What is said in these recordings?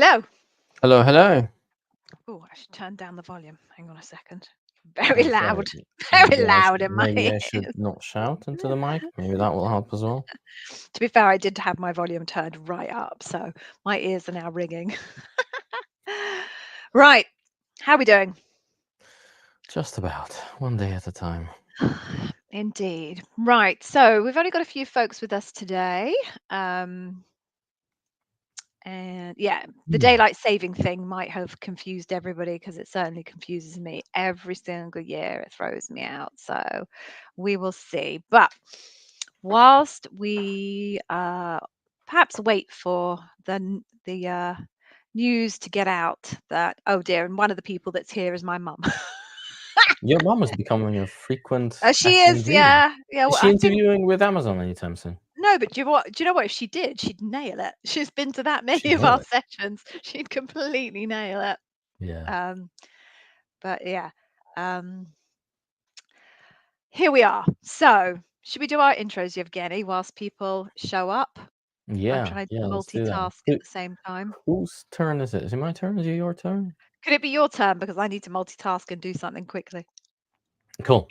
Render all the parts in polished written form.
Hello. Hello, hello. Oh, I should turn down the volume. Hang on a second. Very Okay, loud. Very maybe I loud should in my maybe I should ears. not shout into the mic. Maybe that will help as well. To be fair, I did have my volume turned right up, so my ears are now ringing. Right. How are we doing? Just about one day at a time. Indeed. Right. So we've only got a few folks with us today. Um, and yeah, the Hmm. daylight saving thing might have confused everybody because it certainly confuses me every single year. It throws me out. So we will see. But whilst we perhaps wait for the news to get out that, oh dear, and one of the people that's here is my mum. Your mom is becoming a frequent She is, attendee. yeah, yeah. Is Well, she I think interviewing with Amazon anytime soon? no, but do you know what? Do you know what? If she did, she'd nail it. She's been to that She many of nailed our it. sessions. She'd completely nail it. Yeah. Um, but yeah, um, here we are. So, should we do our intros, Yevgeny, whilst people show up? I'm Yeah, trying to yeah, let's do that. multitask at the same time. Whose turn is it? Is it my turn? Is it your turn? Could it be your turn because I need to multitask and do something quickly? Cool.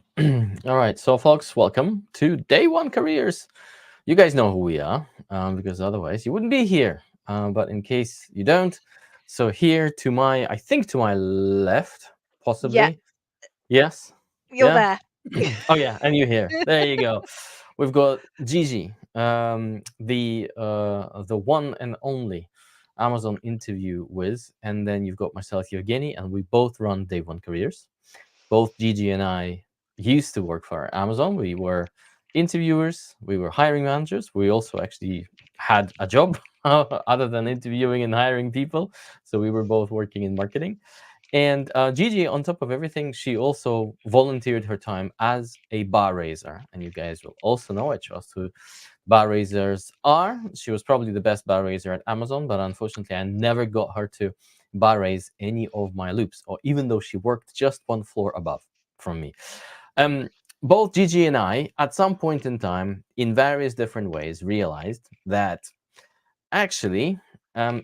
All right, so folks, welcome to Day One Careers. You guys know who we are, because otherwise you wouldn't be here. But in case you don't, so here to my, I think to my left, Yeah, possibly. Yes. you're Yeah. there. Oh yeah, and you here. There you go. We've got Gigi, the one and only Amazon interview whiz, and then you've got myself, Evgeny, and we both run Day One Careers. Both Gigi and I used to work for Amazon. We were interviewers, we were hiring managers. We also actually had a job other than interviewing and hiring people. So we were both working in marketing. And Gigi, on top of everything, she also volunteered her time as a bar raiser. And you guys will also know, I trust, who bar raisers are. She was probably the best bar raiser at Amazon, but unfortunately, I never got her to bar raise any of my loops, or even though she worked just one floor above from me. Um, Both Gigi and I, at some point in time, in various different ways, realized that actually,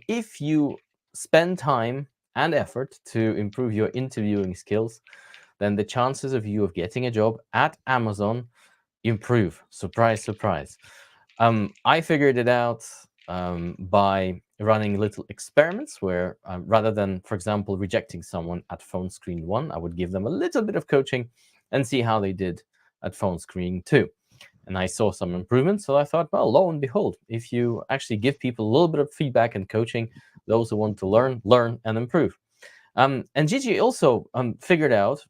if you spend time and effort to improve your interviewing skills, then the chances of you of getting a job at Amazon improve. Surprise, surprise. I figured it out by running little experiments where rather than, for example, rejecting someone at phone screen one, I would give them a little bit of coaching and see how they did at phone screen two. And I saw some improvements. So I thought, well, lo and behold, if you actually give people a little bit of feedback and coaching, those who want to learn and improve. And Gigi also figured out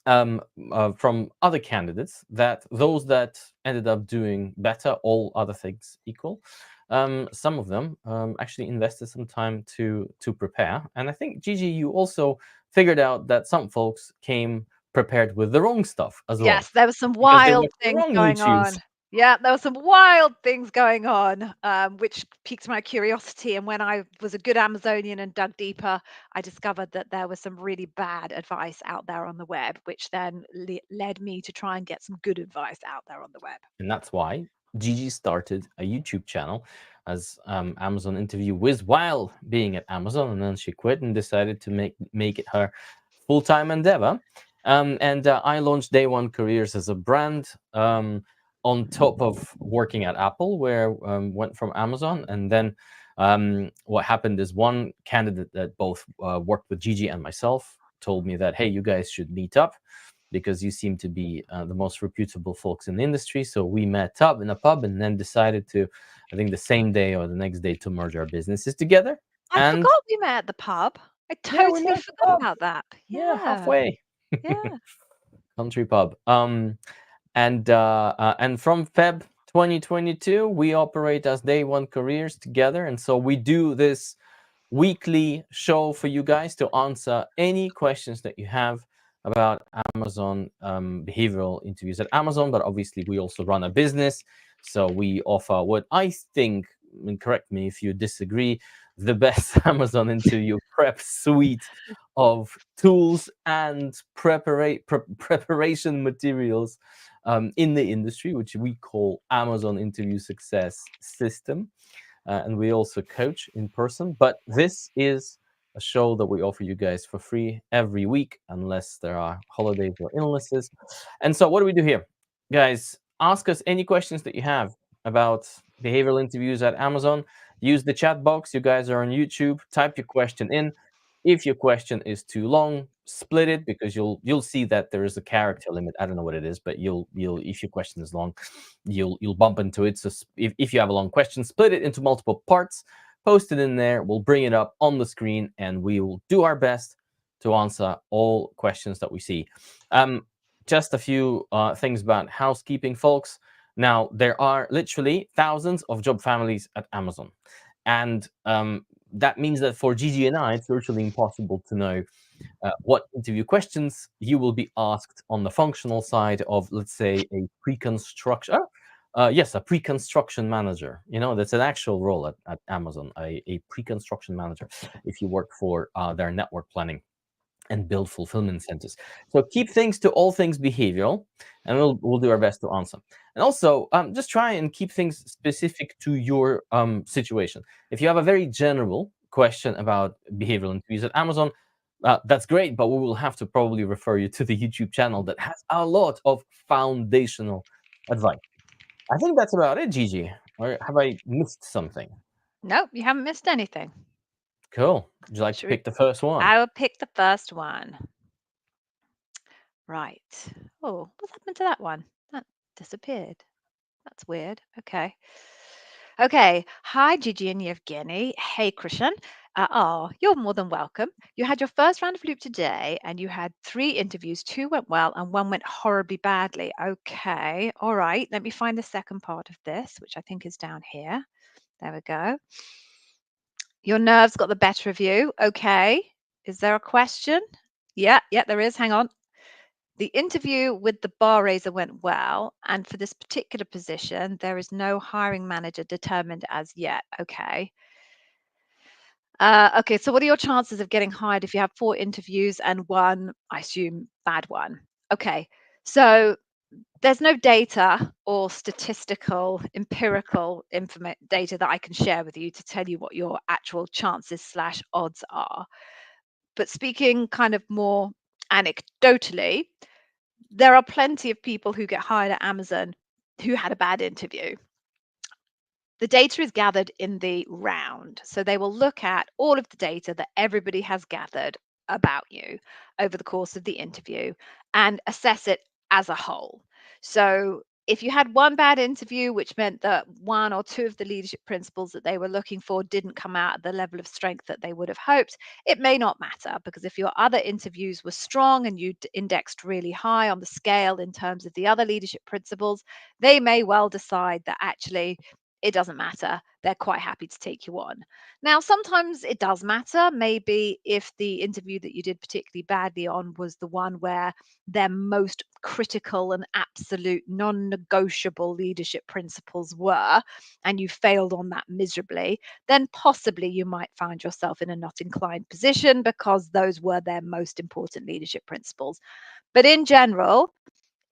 from other candidates that those that ended up doing better, all other things equal, some of them actually invested some time to prepare. And I think Gigi, you also figured out that some folks came prepared with the wrong stuff as well Yes, there were some because they wild watched the things wrong going YouTubes. on. Yeah, there were some wild things going on, which piqued my curiosity. And when I was a good Amazonian and dug deeper, I discovered that there was some really bad advice out there on the web, which then led me to try and get some good advice out there on the web. And that's why Gigi started a YouTube channel as Amazon interview whiz while being at Amazon, and then she quit and decided to make it her full time endeavor. And I launched Day One Careers as a brand on top of working at Apple, where went from Amazon, and then what happened is one candidate that both worked with Gigi and myself told me that, hey, you guys should meet up because you seem to be the most reputable folks in the industry. So we met up in a pub and then decided to, I think the same day or the next day, to merge our businesses together. I And forgot we met at the pub. I yeah, we totally met at the forgot pub. about that. Yeah, Yeah, halfway. yeah. Country pub. And from Feb 2022, we operate as Day One Careers together. And so we do this weekly show for you guys to answer any questions that you have about Amazon behavioral interviews at Amazon. But obviously, we also run a business. So we offer what I think, and correct me if you disagree, the best Amazon interview prep suite of tools and preparation materials in the industry, which we call Amazon Interview Success System. and we also coach in person. But this is a show that we offer you guys for free every week, unless there are holidays or illnesses. And so, what do we do here, guys? Ask us any questions that you have about behavioral interviews at Amazon. Use the chat box. You guys are on YouTube. Type your question in. If your question is too long, split it, because you'll see that there is a character limit. I don't know what it is, but you'll if your question is long, you'll bump into it. So if you have a long question, split it into multiple parts, post it in there. We'll bring it up on the screen, and we will do our best to answer all questions that we see. Um, just a few things about housekeeping, folks. Now, there are literally thousands of job families at Amazon. And that means that for Gigi and I, it's virtually impossible to know what interview questions you will be asked on the functional side of, let's say, a pre-construction. Yes, a pre-construction manager. You know, that's an actual role at Amazon, a pre-construction manager, if you work for their network planning and build fulfillment centers. So keep things to all things behavioral, and we'll do our best to answer. And also, just try and keep things specific to your situation. If you have a very general question about behavioral interviews at Amazon, that's great, but we will have to probably refer you to the YouTube channel that has a lot of foundational advice. I think that's about it, Gigi. Or have I missed something? Nope, you haven't missed anything. Cool. Would you like to Should we? pick the first one? I will pick the first one. Right. Oh, what's happened to that one? That disappeared. That's weird. Okay. Okay. Hi, Gigi and Yevgeny. Hey, Krishan. Oh, you're more than welcome. You had your first round of loop today, and you had 3 interviews. 2 went well, and 1 went horribly badly. Okay. All right. Let me find the second part of this, which I think is down here. There we go. Your nerves got the better of you. Okay. Is there a question? Yeah, there is. Hang on. The interview with the bar raiser went well, and for this particular position, there is no hiring manager determined as yet. Okay. Okay, so what are your chances of getting hired if you have 4 interviews and 1, I assume, bad one? Okay, so there's no data or statistical, empirical data that I can share with you to tell you what your actual chances slash odds are. But speaking kind of more anecdotally, there are plenty of people who get hired at Amazon who had a bad interview. The data is gathered in the round. So they will look at all of the data that everybody has gathered about you over the course of the interview and assess it as a whole. So if you had one bad interview, which meant that 1 or 2 of the leadership principles that they were looking for didn't come out at the level of strength that they would have hoped, it may not matter, because if your other interviews were strong and you indexed really high on the scale in terms of the other leadership principles, they may well decide that actually it doesn't matter. They're quite happy to take you on. Now, sometimes it does matter. Maybe if the interview that you did particularly badly on was the one where their most critical and absolute non negotiable leadership principles were, and you failed on that miserably, then possibly you might find yourself in a not inclined position because those were their most important leadership principles. But in general,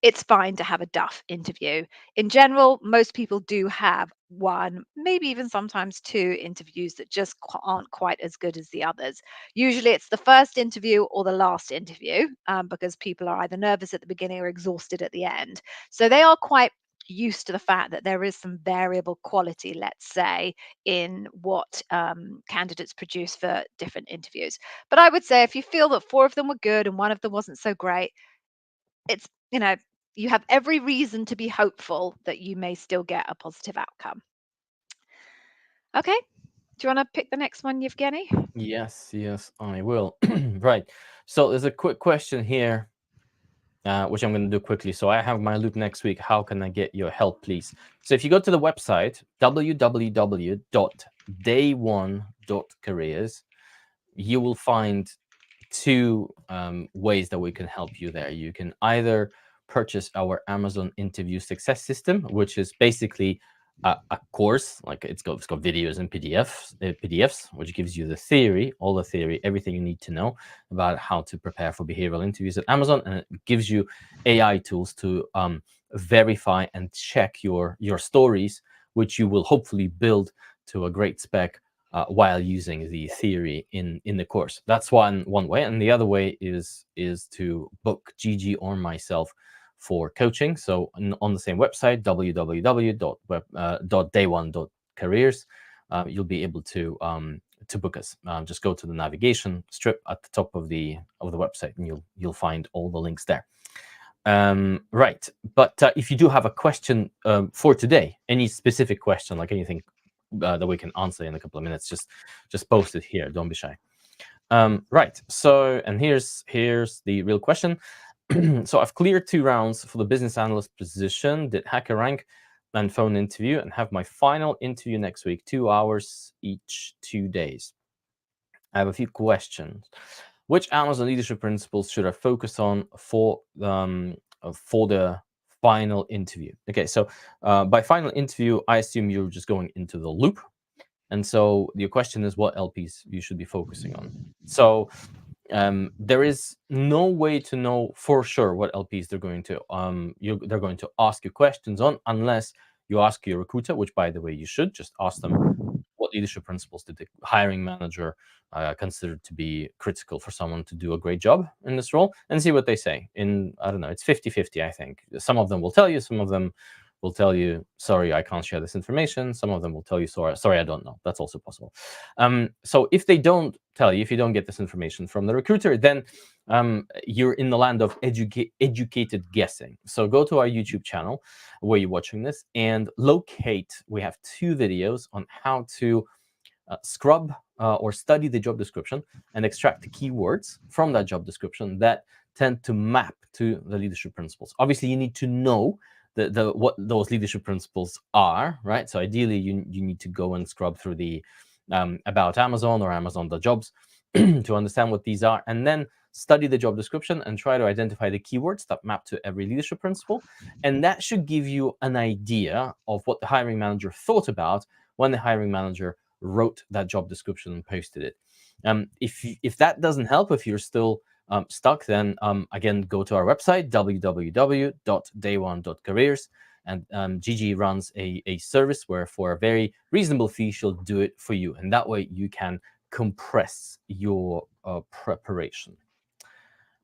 it's fine to have a duff interview. In general, most people do have 1, maybe even sometimes 2 interviews that just aren't quite as good as the others. Usually it's the first interview or the last interview, because people are either nervous at the beginning or exhausted at the end. So they are quite used to the fact that there is some variable quality, let's say, in what candidates produce for different interviews. But I would say if you feel that 4 of them were good and 1 of them wasn't so great, it's, you have every reason to be hopeful that you may still get a positive outcome. Okay. Do you want to pick the next one, Yevgeny? Yes, I will. Right. So there's a quick question here, which I'm going to do quickly. So I have my loop next week. How can I get your help, please? So if you go to the website, www.day1.careers, you will find 2 ways that we can help you there. You can either purchase our Amazon interview success system, which is basically a course, like it's got videos and PDFs, which gives you the theory, all the theory, everything you need to know about how to prepare for behavioral interviews at Amazon, and it gives you AI tools to verify and check your stories, which you will hopefully build to a great spec while using the theory in the course. That's one way, and the other way is to book Gigi or myself for coaching. So on the same website, www.day1.careers, you'll be able to book us. Just go to the navigation strip at the top of the website, and you'll find all the links there. Right, but if you do have a question for today, any specific question, like anything that we can answer in a couple of minutes, just post it here. Don't be shy. Right. So, and here's the real question. So I've cleared 2 rounds for the business analyst position, did hacker rank and phone interview, and have my final interview next week, 2 hours each, 2 days. I have a few questions. Which Amazon leadership principles should I focus on for the final interview? Okay, so by final interview, I assume you're just going into the loop, and so your question is what LPs you should be focusing on. So there is no way to know for sure what LPs they're going to ask you questions on unless you ask your recruiter, which by the way you should just ask them what leadership principles did the hiring manager consider to be critical for someone to do a great job in this role, and see what they say. I don't know, it's 50-50, I think. Some of them will tell you, some of them will tell you, sorry, I can't share this information. Some of them will tell you, sorry, I don't know. That's also possible. So if they don't tell you, if you don't get this information from the recruiter, then you're in the land of educated guessing. So go to our YouTube channel where you're watching this and locate, we have 2 videos on how to scrub or study the job description and extract the keywords from that job description that tend to map to the leadership principles. Obviously, you need to know what those leadership principles are, right? So ideally, you need to go and scrub through the about Amazon or Amazon.jobs to understand what these are, and then study the job description and try to identify the keywords that map to every leadership principle. And that should give you an idea of what the hiring manager thought about when the hiring manager wrote that job description and posted it. If that doesn't help, if you're still stuck, then again, go to our website, www.day1.careers. And Gigi runs a service where for a very reasonable fee, she'll do it for you. And that way you can compress your preparation.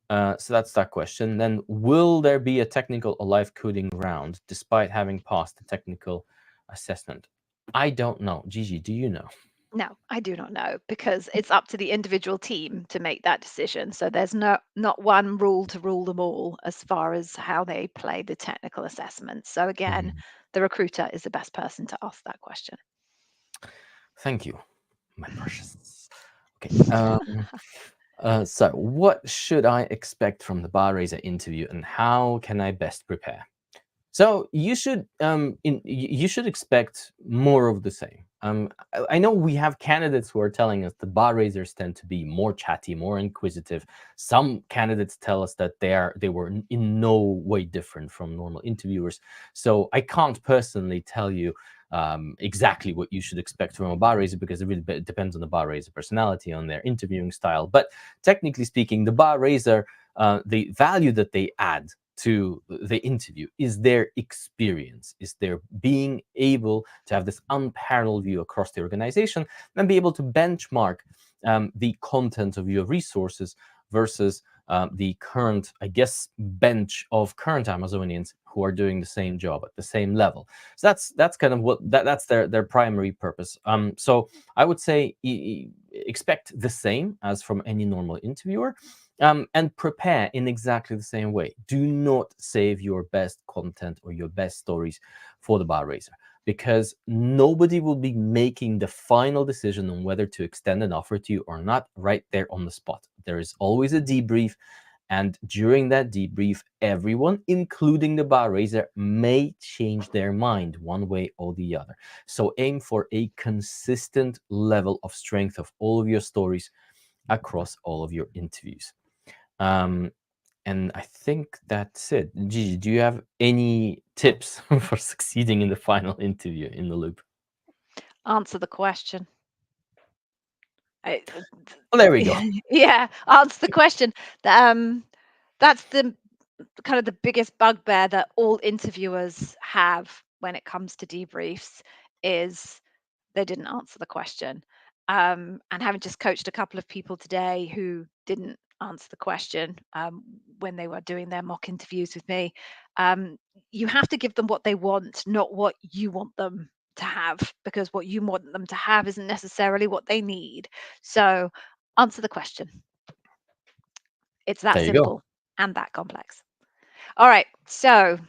So that's that question. Then, will there be a technical or live coding round despite having passed the technical assessment? I don't know. Gigi, do you know? No, I do not know because it's up to the individual team to make that decision. So there's not one rule to rule them all as far as how they play the technical assessment. So again, Mhm. the recruiter is the best person to ask that question. Thank you, my precious. Okay. So, what should I expect from the bar raiser interview, and how can I best prepare? So you should expect more of the same. I know we have candidates who are telling us the bar raisers tend to be more chatty, more inquisitive. Some candidates tell us that they were in no way different from normal interviewers. So I can't personally tell you exactly what you should expect from a bar raiser because it really depends on the bar raiser personality, on their interviewing style. But technically speaking, the bar raiser, the value that they add to the interview is their experience, is their being able to have this unparalleled view across the organization and be able to benchmark the content of your resources versus the current, I guess, bench of current Amazonians who are doing the same job at the same level. So that's kind of that's their primary purpose. So I would say expect the same as from any normal interviewer, and prepare in exactly the same way. Do not save your best content or your best stories for the bar raiser, because nobody will be making the final decision on whether to extend an offer to you or not right there on the spot. There is always a debrief. And during that debrief, everyone, including the bar raiser, may change their mind one way or the other. So aim for a consistent level of strength of all of your stories across all of your interviews. Um, and I think that's it. Gigi, do you have any tips for succeeding in the final interview in the loop? Answer the question. I, Well, there we go. yeah, answer the question. Um, that's the kind of the biggest bugbear that all interviewers have when it comes to debriefs is they didn't answer the question. And having just coached a couple of people today who didn't answer the question when they were doing their mock interviews with me, um, you have to give them what they want, not what you want them to have, because what you want them to have isn't necessarily what they need. So answer the question. It's that There you go. simple and that complex. All right, so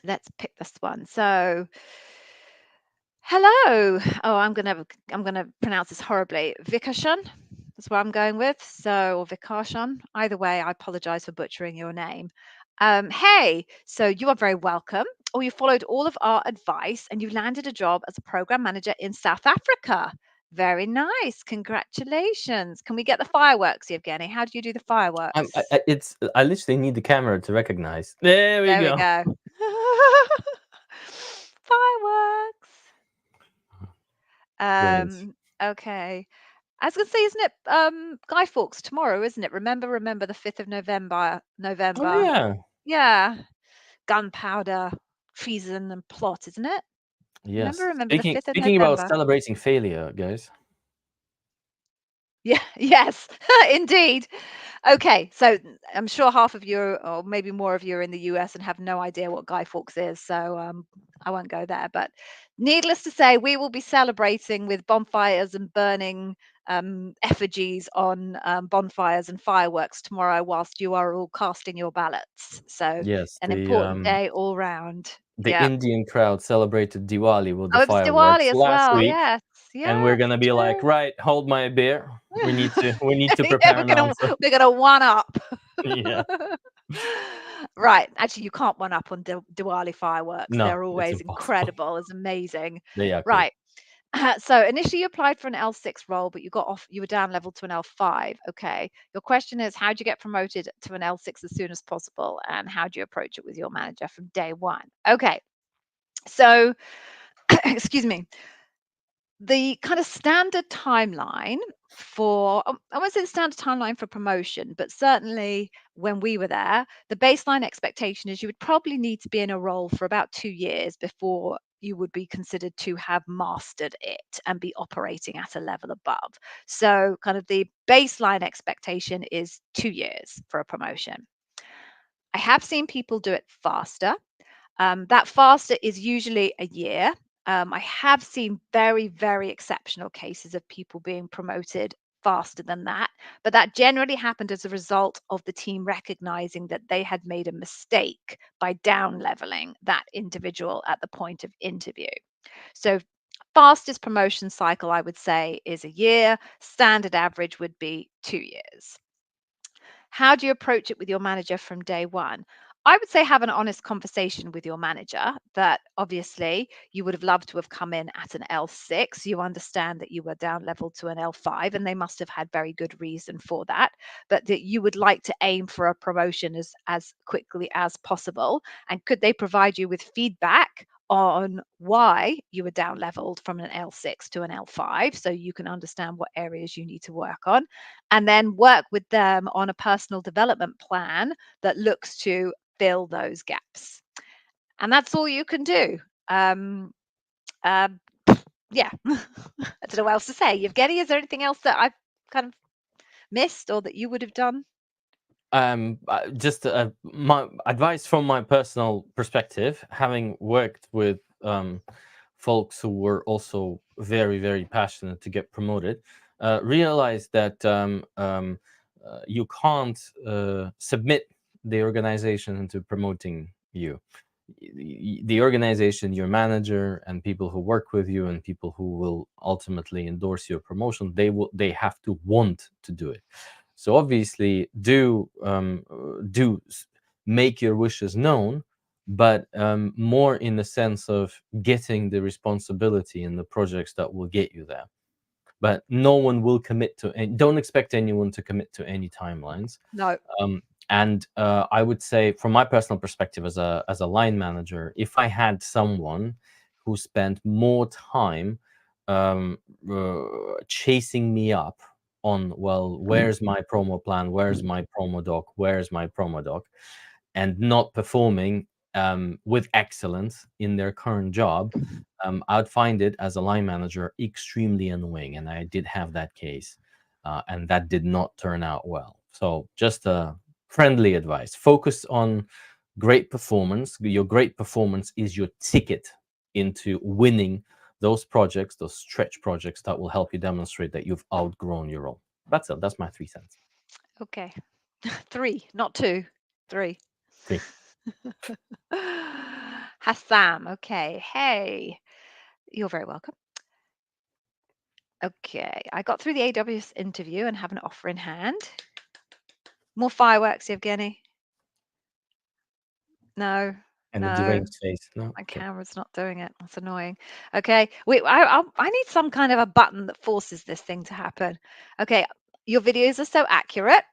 let's pick this one. So, hello. Oh, I'm gonna pronounce this horribly. Vikashan. That's what I'm going with. So, or Vikashan. Either way, I apologize for butchering your name. Hey, so you are very welcome. Or you followed all of our advice and you landed a job as a program manager in South Africa. Very nice. Congratulations. Can we get the fireworks, Evgeny? How do you do the fireworks? I literally need the camera to recognize. There we There we go. go. Fireworks. Brilliant. Okay. I was gonna say, isn't it Guy Fawkes tomorrow, isn't it? Remember the 5th of November. Oh November. yeah. Yeah. Gunpowder, treason and plot, isn't it? Yes. Remember the Speaking 5th of speaking about November. celebrating failure, guys. Yeah, yes, indeed. Okay, so I'm sure half of you, or maybe more of you, are in the US and have no idea what Guy Fawkes is, so I won't go there. But needless to say, we will be celebrating with bonfires and burning effigies on bonfires and fireworks tomorrow, whilst you are all casting your ballots. So Yes, an important day all round. the Yeah. Indian crowd celebrated Diwali with the Oh, it was Diwali fireworks as last well. week, Yes, and we're yes, gonna be like, true. right, hold my beer. We need to Yeah, prepare we're an gonna answer. we're gonna one up. Yeah. Right. Actually, you can't one up on Diwali fireworks. No, They're it's always impossible. incredible. It's amazing. They are cool. Right. So initially you applied for an L6 role, but you were down level to an L5. Okay. Your question is, how do you get promoted to an L6 as soon as possible? And how do you approach it with your manager from day one? Okay. So, excuse me, the kind of standard timeline for I won't say the standard timeline for promotion, but certainly when we were there, the baseline expectation is you would probably need to be in a role for about 2 years before you would be considered to have mastered it and be operating at a level above. So, kind of the baseline expectation is 2 years for a promotion. I have seen people do it faster. That faster is usually a year. I have seen very, very exceptional cases of people being promoted faster than that, but that generally happened as a result of the team recognizing that they had made a mistake by down leveling that individual at the point of interview. So, fastest promotion cycle, I would say, is a year. Standard average would be 2 years. How do you approach it with your manager from day one? I would say have an honest conversation with your manager that obviously you would have loved to have come in at an L6. You understand that you were down level to an L5 and they must have had very good reason for that, but that you would like to aim for a promotion as quickly as possible. And could they provide you with feedback on why you were down leveled from an L6 to an L5 so you can understand what areas you need to work on, and then work with them on a personal development plan that looks to fill those gaps. And that's all you can do. Um, um, yeah, I don't know what else to say. Yevgeny, is there anything else that I've kind of missed or that you would have done? Just my advice from my personal perspective, having worked with folks who were also very, very passionate to get promoted, realize that you can't submit the organization into promoting you. The organization, your manager, and people who work with you, and people who will ultimately endorse your promotion, they have to want to do it. So obviously, make your wishes known, but more in the sense of getting the responsibility in the projects that will get you there. But no one will commit to, and don't expect anyone to commit to any timelines. No, And I would say, from my personal perspective as a line manager, if I had someone who spent more time um, chasing me up on, well, where's my promo plan, where's my promo doc, and not performing, with excellence in their current job, I would find it as a line manager extremely annoying. And I did have that case, and that did not turn out well. So, just a friendly advice: focus on great performance. Your great performance is your ticket into winning those projects, those stretch projects that will help you demonstrate that you've outgrown your role. That's it. That's my 3 cents. Okay. Three, not two. Three. Three. Hassam. Okay. Hey, you're very welcome. Okay. I got through the AWS interview and have an offer in hand. More fireworks, Evgeny? No, And the no. deranged face. No. My Okay. camera's not doing it. That's annoying. Okay. I need some kind of a button that forces this thing to happen. Okay. Your videos are so accurate.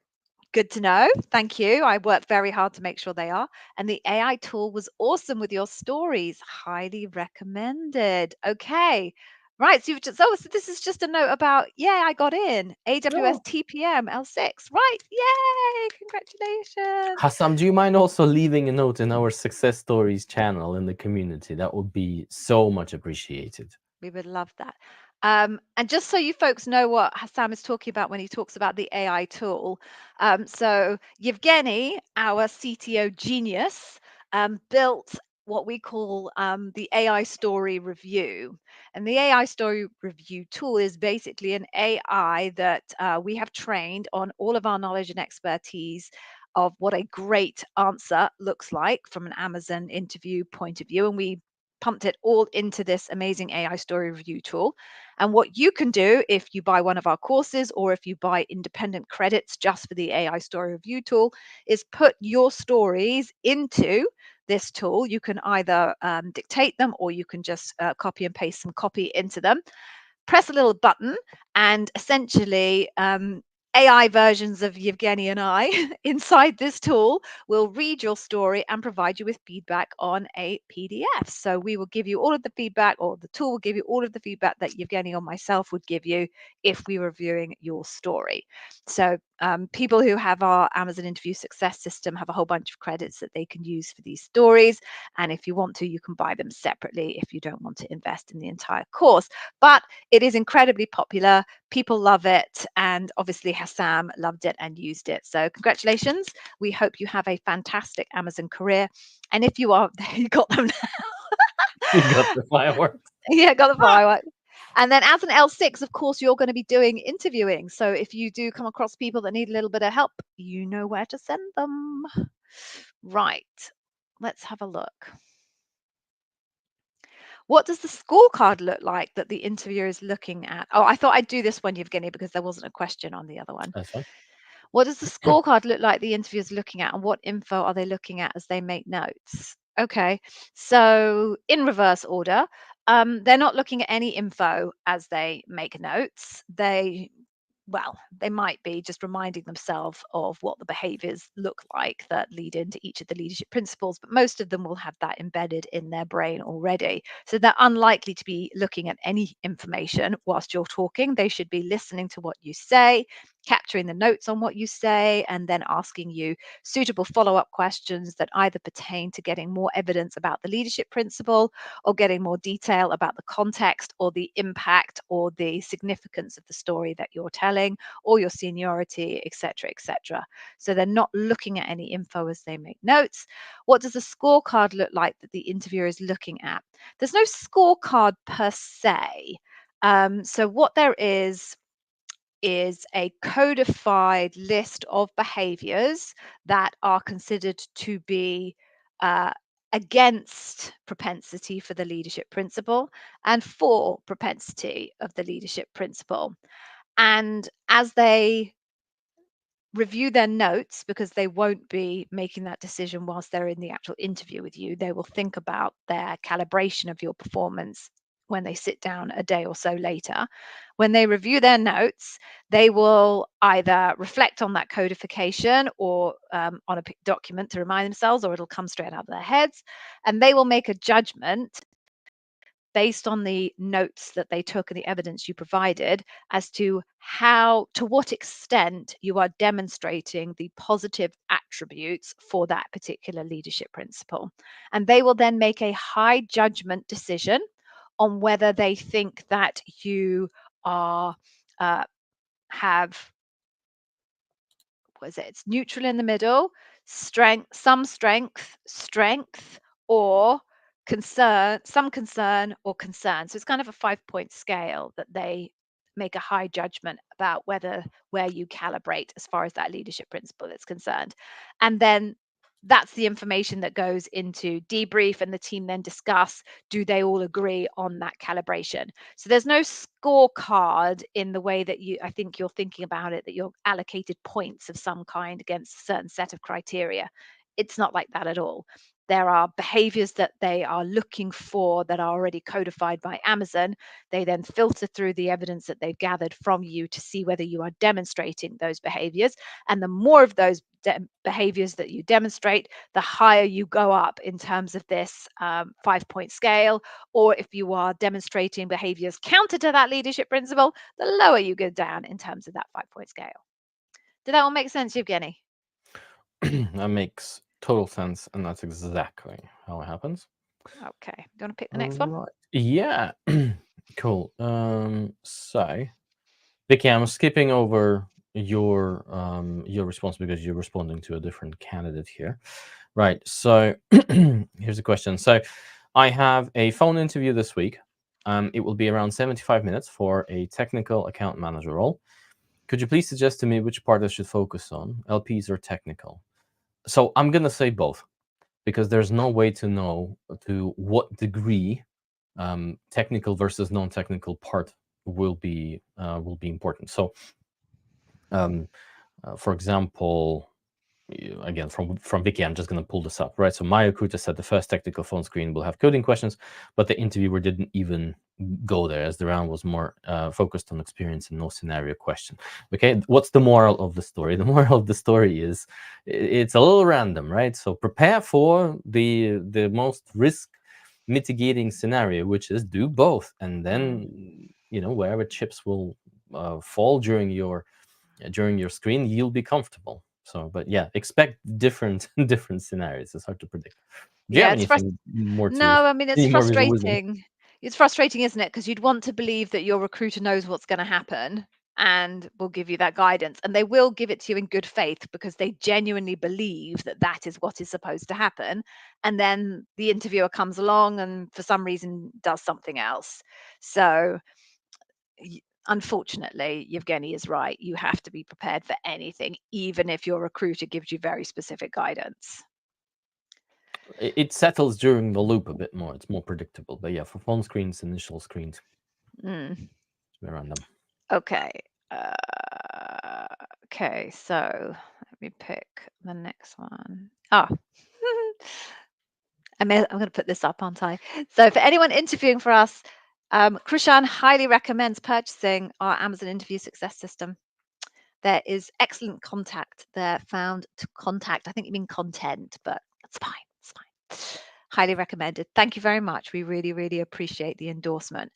Good to know. Thank you. I worked very hard to make sure they are. And the AI tool was awesome with your stories. Highly recommended. Okay. Right. So you've just, oh, so this is just a note about, yeah, I got in AWS No. TPM L6. Right. Yay. Congratulations. Hassam, do you mind also leaving a note in our success stories channel in the community? That would be so much appreciated. We would love that. And just so you folks know what Hassam is talking about when he talks about the AI tool. So Yevgeny, our CTO genius, built what we call the AI story review. And the AI story review tool is basically an AI that we have trained on all of our knowledge and expertise of what a great answer looks like from an Amazon interview point of view. And we pumped it all into this amazing AI story review tool. And what you can do if you buy one of our courses or if you buy independent credits just for the AI story review tool is put your stories into this tool. You can either dictate them or you can just copy and paste some copy into them, press a little button, and essentially AI versions of Yevgeny and I inside this tool will read your story and provide you with feedback on a PDF. So we will give you all of the feedback, or the tool will give you all of the feedback that Yevgeny or myself would give you if we were reviewing your story. So people who have our Amazon interview success system have a whole bunch of credits that they can use for these stories. And if you want to, you can buy them separately if you don't want to invest in the entire course. But it is incredibly popular. People love it. And obviously, Hassam loved it and used it. So, congratulations. We hope you have a fantastic Amazon career. And if you are, you got them now. You got the fireworks. Yeah, got the firework. And then as an L6, of course, you're going to be doing interviewing. So if you do come across people that need a little bit of help, you know where to send them. Right. Let's have a look. What does the scorecard look like that the interviewer is looking at? Oh, I thought I'd do this one, Evgeny, because there wasn't a question on the other one. That's fine. What does the scorecard look like the interviewer is looking at, and what info are they looking at as they make notes? Okay, so in reverse order, they're not looking at any info as they make notes. They might be just reminding themselves of what the behaviors look like that lead into each of the leadership principles, but most of them will have that embedded in their brain already. So they're unlikely to be looking at any information whilst you're talking. They should be listening to what you say, capturing the notes on what you say, and then asking you suitable follow up questions that either pertain to getting more evidence about the leadership principle or getting more detail about the context or the impact or the significance of the story that you're telling or your seniority, etc., etc. So they're not looking at any info as they make notes. What does a scorecard look like that the interviewer is looking at? There's no scorecard per se. So what there is a codified list of behaviors that are considered to be uh, against propensity for the leadership principle and for propensity of the leadership principle. And as they review their notes, because they won't be making that decision whilst they're in the actual interview with you, they will think about their calibration of your performance when they sit down a day or so later. When they review their notes, they will either reflect on that codification or on a document to remind themselves, or it'll come straight out of their heads, and they will make a judgment based on the notes that they took and the evidence you provided as to how, to what extent you are demonstrating the positive attributes for that particular leadership principle. And they will then make a high judgment decision on whether they think that you are uh, have, what is it? It's neutral in the middle, strength, some strength, strength, or concern, some concern, or concern. So it's kind of a 5 point scale that they make a high judgment about where you calibrate as far as that leadership principle is concerned. And then that's the information that goes into debrief, and the team then discuss, do they all agree on that calibration? So there's no scorecard in the way that I think you're thinking about it, that you're allocated points of some kind against a certain set of criteria. It's not like that at all. There are behaviors that they are looking for that are already codified by Amazon. They then filter through the evidence that they've gathered from you to see whether you are demonstrating those behaviors. And the more of those behaviors that you demonstrate, the higher you go up in terms of this 5 point scale. Or if you are demonstrating behaviors counter to that leadership principle, the lower you go down in terms of that 5 point scale. Did that all make sense, Evgeny? That makes total sense, and that's exactly how it happens. Okay. Do you want to pick the All next one? right. Yeah. Cool. So, Vicky, I'm skipping over your response because you're responding to a different candidate here. Right. So here's a question. So I have a phone interview this week. It will be around 75 minutes for a technical account manager role. Could you please suggest to me which part I should focus on, LPs or technical? So I'm gonna say both because there's no way to know to what degree technical versus non-technical part will be important. So, um, for example, again from Vicky, I'm just going to pull this up, right? So my recruiter said the first technical phone screen will have coding questions, but the interviewer didn't even go there, as the round was more focused on experience and no scenario question. Okay, what's the moral of the story? The moral of the story is it's a little random, right? So prepare for the most risk mitigating scenario, which is do both, and Mm. then wherever chips will fall during your screen, you'll be comfortable. So, but yeah, expect different different scenarios. It's hard to predict. Do you Yeah, have it's anything more to no, I mean, it's any more wisdom? frustrating. It's frustrating, isn't it? Because you'd want to believe that your recruiter knows what's going to happen and will give you that guidance. And they will give it to you in good faith because they genuinely believe that that is what is supposed to happen. And then the interviewer comes along and for some reason does something else. So, unfortunately, Yevgeny is right. You have to be prepared for anything, even if your recruiter gives you very specific guidance. It settles during the loop a bit more. It's more predictable. But yeah, for phone screens, initial screens, Mm. it's very random. Okay. Uh, okay, so let me pick the next one. Oh, I'm going to put this up, aren't I? So for anyone interviewing for us, Krishan highly recommends purchasing our Amazon interview success system. There is excellent contact there found to contact. I think you mean content, but it's fine. It's fine. Highly recommended. Thank you very much. We really, really appreciate the endorsement.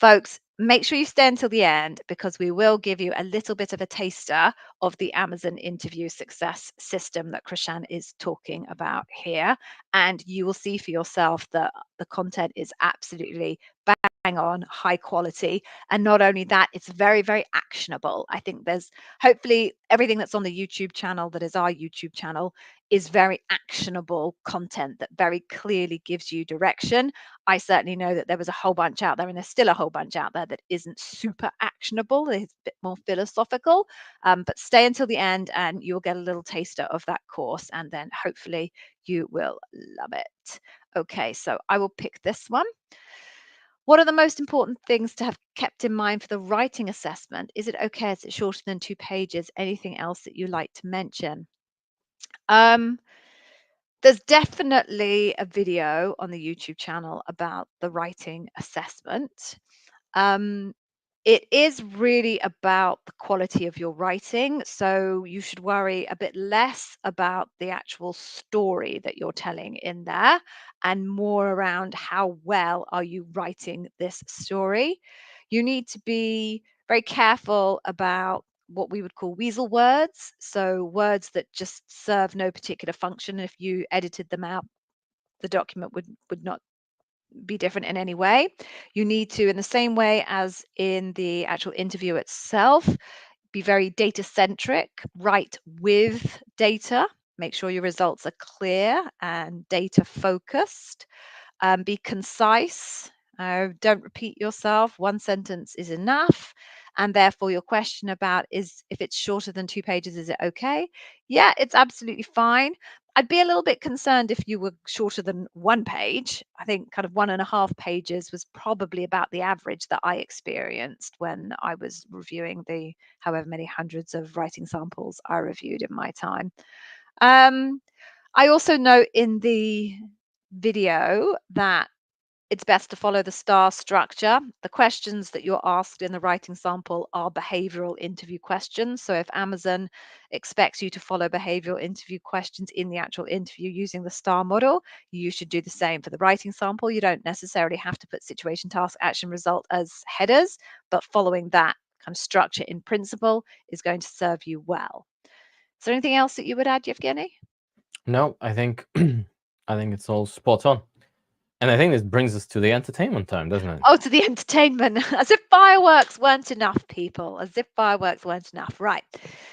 Folks, make sure you stay until the end because we will give you a little bit of a taster of the Amazon interview success system that Krishan is talking about here. And you will see for yourself that the content is absolutely bang on, high quality. And not only that, it's very, very actionable. I think there's hopefully everything that's on the YouTube channel, that is our YouTube channel, is very actionable content that very clearly gives you direction. I certainly know that there was a whole bunch out there, and there's still a whole bunch out there that isn't super actionable. It's a bit more philosophical, but stay until the end and you'll get a little taster of that course, and then hopefully you will love it. Okay, so I will pick this one. What are the most important things to have kept in mind for the writing assessment? Is it okay? Is it shorter than 2 pages? Anything else that you like to mention? Um, there's definitely a video on the YouTube channel about the writing assessment. Um, it is really about the quality of your writing. So you should worry a bit less about the actual story that you're telling in there and more around how well are you writing this story. You need to be very careful about what we would call weasel words. So words that just serve no particular function. If you edited them out, the document would not be different in any way. You need to, in the same way as in the actual interview itself, be very data centric, write with data, make sure your results are clear and data focused, be concise. Don't repeat yourself. One sentence is enough. And therefore, your question about is if it's shorter than 2 pages, is it okay? Yeah, it's absolutely fine. I'd be a little bit concerned if you were shorter than 1 page. I think kind of 1.5 pages was probably about the average that I experienced when I was reviewing the however many hundreds of writing samples I reviewed in my time. Um, I also note in the video that it's best to follow the STAR structure. The questions that you're asked in the writing sample are behavioral interview questions. So if Amazon expects you to follow behavioral interview questions in the actual interview using the STAR model, you should do the same for the writing sample. You don't necessarily have to put situation, task, action, result as headers, but following that kind of structure in principle is going to serve you well. Is there anything else that you would add, Yevgeny? No, I think I think it's all spot on. And I think this brings us to the entertainment time, doesn't it? Oh, to the entertainment. As if fireworks weren't enough, people. As if fireworks weren't enough. Right.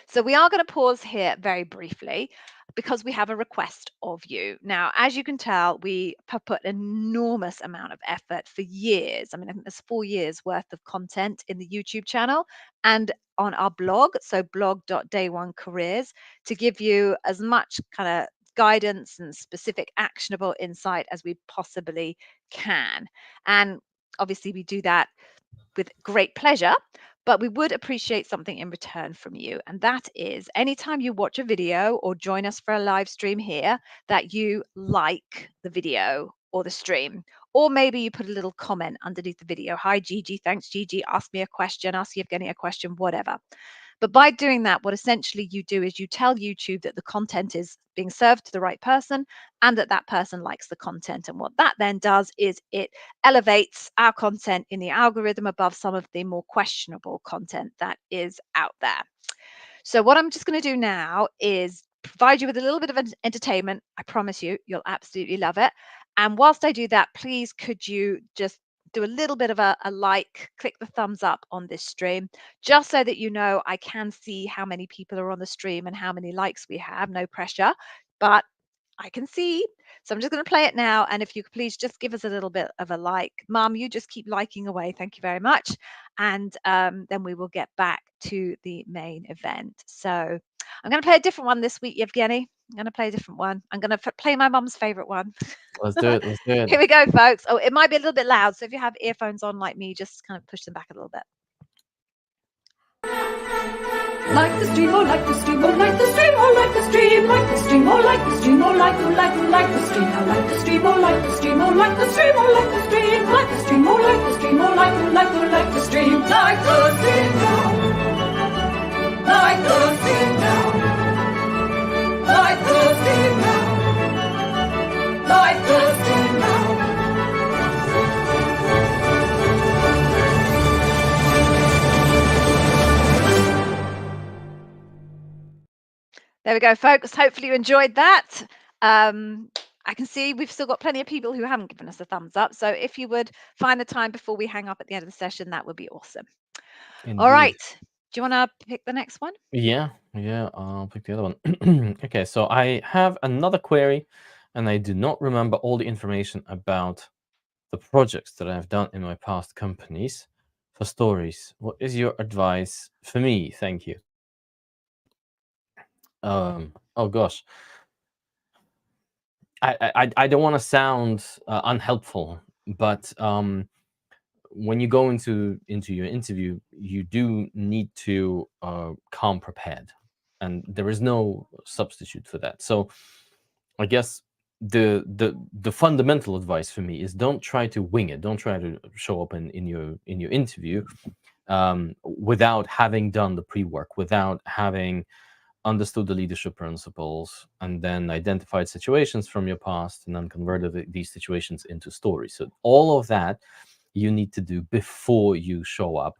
So we are going to pause here very briefly because we have a request of you. Now, as you can tell, we have put an enormous amount of effort for years. I mean, I think there's 4 years worth of content in the YouTube channel and on our blog. So blog.day1careers to give you as much kind of guidance and specific actionable insight as we possibly can. And obviously, we do that with great pleasure, but we would appreciate something in return from you. And that is anytime you watch a video or join us for a live stream here, that you like the video or the stream. Or maybe you put a little comment underneath the video. Hi, Gigi. Thanks, Gigi. Ask me a question. Ask Evgeny a question, whatever. But by doing that, what essentially you do is you tell YouTube that the content is being served to the right person and that that person likes the content. And what that then does is it elevates our content in the algorithm above some of the more questionable content that is out there. So, what I'm just going to do now is provide you with a little bit of entertainment. I promise you, you'll absolutely love it. And whilst I do that, please could you just do a little bit of a like, click the thumbs up on this stream, just so that you know I can see how many people are on the stream and how many likes we have. No pressure, but I can see. So I'm just going to play it now. And if you could please just give us a little bit of a like. Mum, you just keep liking away. Thank you very much. And then we will get back to the main event. So I'm going to play a different one this week, Yevgeny. I'm going to play a different one. I'm going to play my mum's favorite one. Let's do it. Let's do it. Here we go, folks. Oh, it might be a little bit loud. So if you have earphones on like me, just kind of push them back a little bit. Like the stream, oh like the stream, oh like the stream, oh like the stream, like the stream, oh like the stream, oh like the stream, I like the stream, oh like the stream, oh like the stream, oh like the stream, like the stream, oh like the stream, oh like the stream, like the stream now, like the stream now, like the stream now, like the stream now. There we go, folks. Hopefully you enjoyed that. I can see we've still got plenty of people who haven't given us a thumbs up. So if you would find the time before we hang up at the end of the session, that would be awesome. All Indeed. right. Do you want to pick the next one? Yeah, I'll pick the other one. Okay, so I have another query, and I do not remember all the information about the projects that I've done in my past companies. For stories, what is your advice for me? Thank you. Oh gosh, I don't want to sound unhelpful, but when you go into your interview, you do need to come prepared, and there is no substitute for that. So I guess the fundamental advice for me is don't try to wing it. Don't try to show up in your interview. without having done the pre-work, without having understood the leadership principles, and then identified situations from your past, and then converted these situations into stories. So all of that you need to do before you show up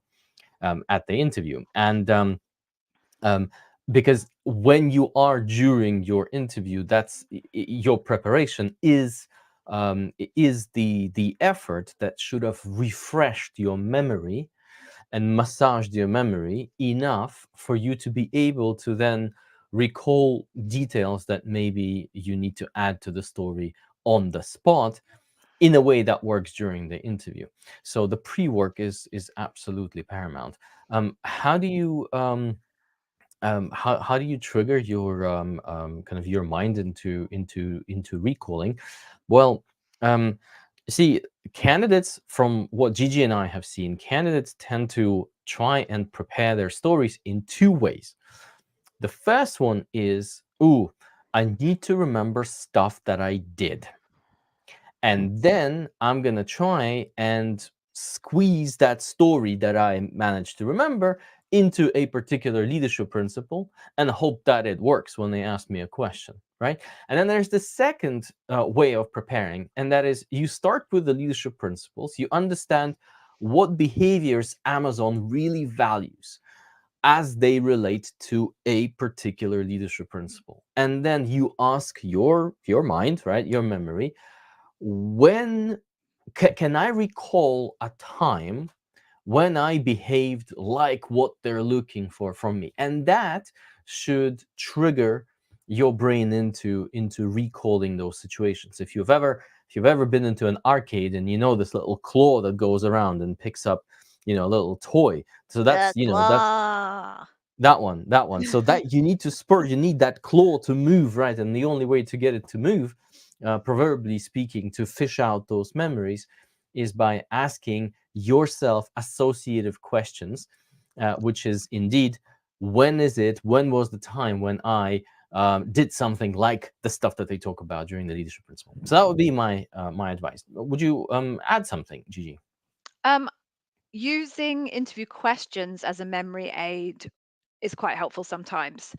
at the interview. And um, because when you are during your interview, that's your preparation is the effort that should have refreshed your memory and massaged your memory enough for you to be able to then recall details that maybe you need to add to the story on the spot in a way that works during the interview. So the pre-work is absolutely paramount. How do you how do you trigger your kind of your mind into recalling? Well, um, see, candidates, from what Gigi and I have seen, candidates tend to try and prepare their stories in two ways. The first one is, ooh, I need to remember stuff that I did. And then I'm going to try and squeeze that story that I managed to remember into a particular leadership principle and hope that it works when they ask me a question, right? And then there's the second way of preparing, and that is you start with the leadership principles, you understand what behaviors Amazon really values as they relate to a particular leadership principle. And then you ask your mind, right, your memory, when can I recall a time when I behaved like what they're looking for from me? And that should trigger your brain into recalling those situations. If you've ever been into an arcade and you know this little claw that goes around and picks up, a little toy. So The that's claw. that one. So that you need to spur, you need that claw to move, right? And the only way to get it to move, proverbially speaking, to fish out those memories, is by asking yourself associative questions, which is indeed, when was the time when I did something like the stuff that they talk about during the leadership principle? So that would be my advice. Would you add something, Gigi? Um, Using interview questions as a memory aid is quite helpful sometimes.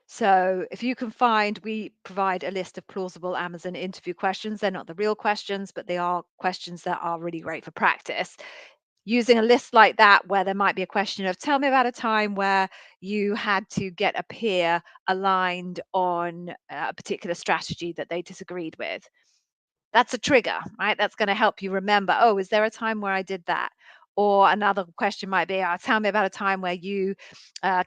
So if you can find, we provide a list of plausible Amazon interview questions. They're not the real questions, but they are questions that are really great for practice. Using a list like that, where there might be a question of, tell me about a time where you had to get a peer aligned on a particular strategy that they disagreed with. That's a trigger, right? That's going to help you remember, oh, is there a time where I did that? Or another question might be, tell me about a time where you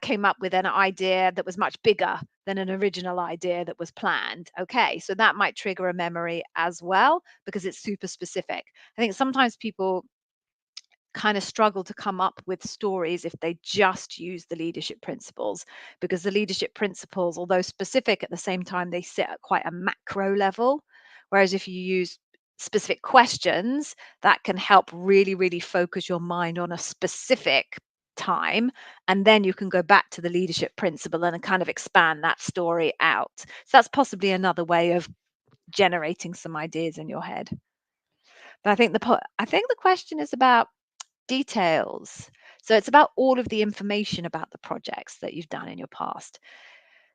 came up with an idea that was much bigger than an original idea that was planned. Okay, so that might trigger a memory as well because it's super specific. I think sometimes people kind of struggle to come up with stories if they just use the leadership principles, because the leadership principles, although specific, at the same time they sit at quite a macro level, whereas if you use specific questions, that can help really really focus your mind on a specific time, and then you can go back to the leadership principle and kind of expand that story out. So that's possibly another way of generating some ideas in your head. But I think the question is about details. So it's about all of the information about the projects that you've done in your past.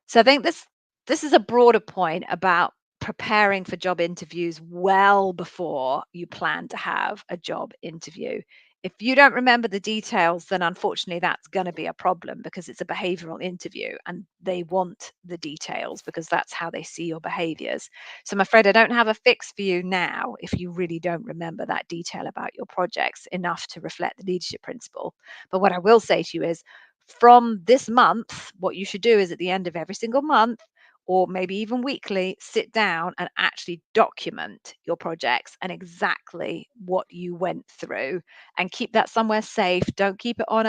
So I think this is a broader point about preparing for job interviews well before you plan to have a job interview. If you don't remember the details, then unfortunately that's going to be a problem because it's a behavioral interview and they want the details because that's how they see your behaviors. So I'm afraid I don't have a fix for you now if you really don't remember that detail about your projects enough to reflect the leadership principle. But what I will say to you is, from this month, what you should do is at the end of every single month, or maybe even weekly, sit down and actually document your projects and exactly what you went through, and keep that somewhere safe. Don't keep it on